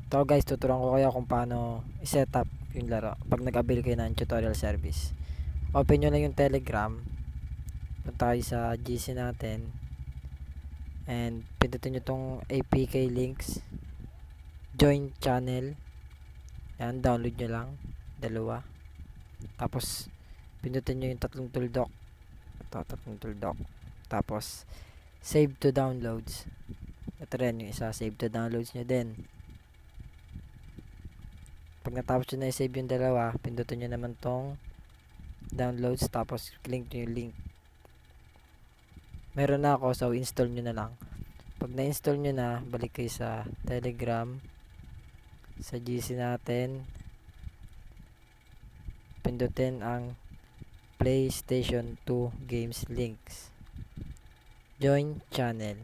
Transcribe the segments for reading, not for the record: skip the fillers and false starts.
Ito guys, tuturuan ko kayo kung paano i-set up yung laro pag nag-avail kayo ng tutorial service. Open nyo lang yung Telegram. Punta kayo sa GC natin. And pindutin nyo tong APK links. Join channel. Yan, download nyo lang. Dalawa. Tapos, pindutin nyo yung tatlong tuldok. Ito, tatlong tuldok. Tapos, save to downloads. Ito rin yung isa, save to downloads nyo din. Pag natapos nyo na i-save yung dalawa, pindutin nyo naman tong downloads, tapos click nyo yung link. Meron na ako, so install nyo na lang. Pag na-install nyo na, balik kayo sa Telegram, sa GC natin, pindutin ang PlayStation 2 games links. Join channel.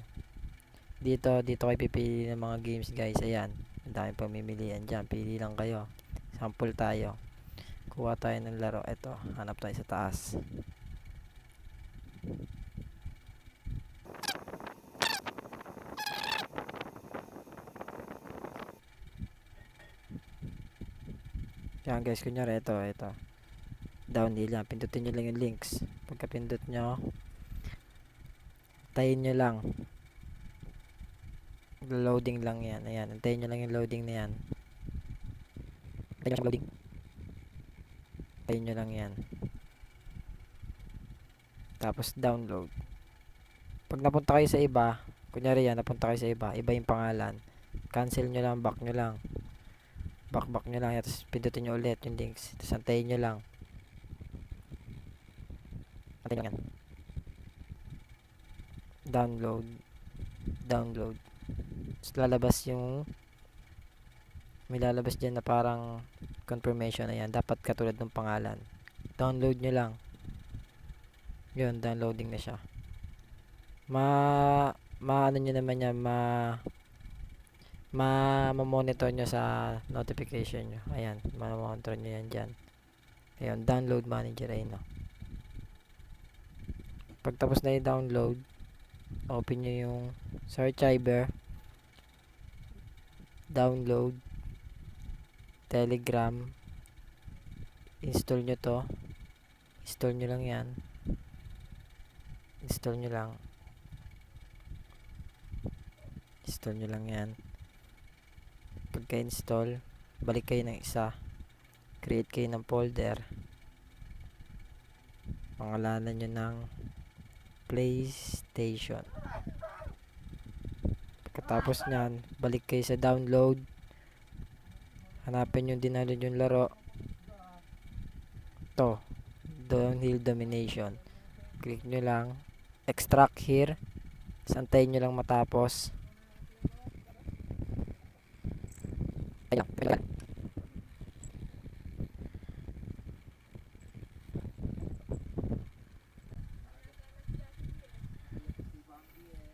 Dito kayo pipili ng mga games guys. Ayan, ang daming pamimilian dyan. Pili lang kayo. Sample tayo. Kuha tayo ng laro. Ito, hanap tayo sa taas. Yan guys, kunyari ito. Downhill yan. Pindutin nyo lang yung links. Pagka pindot nyo, tayin nyo lang. Loading lang yan. Ayan, antayin nyo lang yung loading na yan. Antayin nyo loading. Tayin nyo lang yan. Tapos download. Pag napunta kayo sa iba, kunyari yan, napunta kayo sa iba yung pangalan. Cancel nyo lang, back nyo lang. Back nyo lang. Tapos pindutin nyo ulit yung links. Tapos antayin nyo lang. Antayin lang yan. Download. Tapos lalabas yung may lalabas dyan na parang confirmation na yan. Dapat katulad ng pangalan. Download nyo lang. Yun, downloading na siya. Ano nyo naman yan, monitor nyo sa notification nyo. Ayan, monitor nyo yan dyan. Ayan, download manager, ayun, no. Pagtapos na i-download, open nyo yung sa archiver, download, Telegram, install nyo to. Install nyo lang yan. Install nyo lang yan. Pagka-install, balik kayo ng isa. Create kayo ng folder. Pangalanan nyo ng PlayStation. Pagkatapos nyan, balik kayo sa download. Hanapin yung dinaload yung laro. To, Downhill Domination. Click nyo lang. Extract here. Santayin nyo lang matapos. Ayan.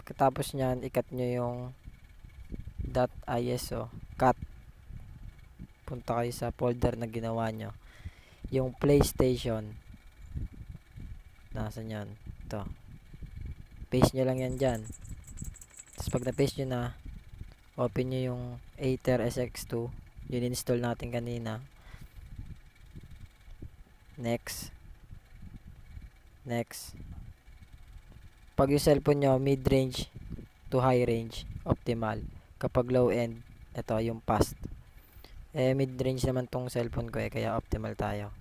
Pagkatapos nyan, ikat nyo yung .iso. Cut. Punta kayo sa folder na ginawa nyo. Yung PlayStation. Nasaan yan? Ito. Paste nyo lang yan dyan. Tapos pag na-paste nyo na, open nyo yung Aether SX2. Yun install natin kanina. Next. Pag yung cellphone nyo, mid-range to high range, optimal. Kapag low end, ito yung fast. Mid-range naman tong cellphone ko kaya optimal tayo.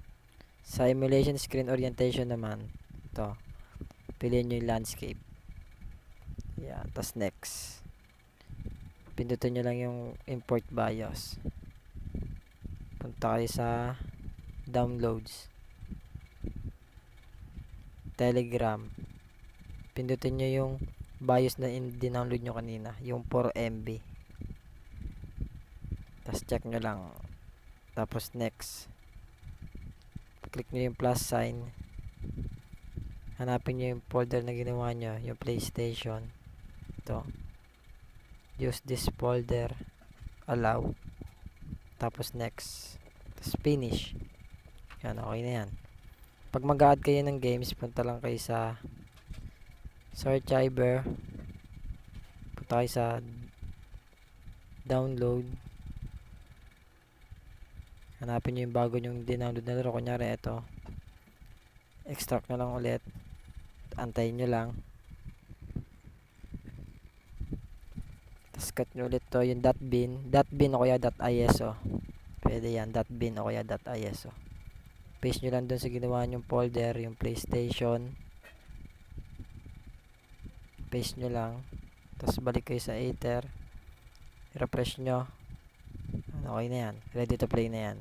Sa emulation screen orientation naman, ito. Piliin nyo yung landscape. Yan, tas next. Pindutin nyo lang yung import BIOS. Punta kayo sa downloads. Telegram. Pindutin nyo yung BIOS na dinownload nyo kanina. Yung 4 MB. Tas check nyo lang. Tapos next. Click nyo yung plus sign. Hanapin nyo yung folder na ginawa nyo. Yung PlayStation. Ito. Use this folder. Allow. Tapos next. Tapos finish. Yan, okay na yan. Pag mag-add kayo ng games, punta lang kayo sa archiver. Punta kayo sa download. Hanapin nyo yung bago nyong dinownload na laro. Kunyari ito, extract nyo lang ulit, antayin nyo lang, tapos cut nyo ulit to yung .bin o kaya .iso. Pwede yan, .bin o kaya .iso. Paste nyo lang dun sa ginawa nyong folder, yung PlayStation. Paste nyo lang, tapos balik kayo sa Aether, refresh nyo, okay na yan, ready to play na yan.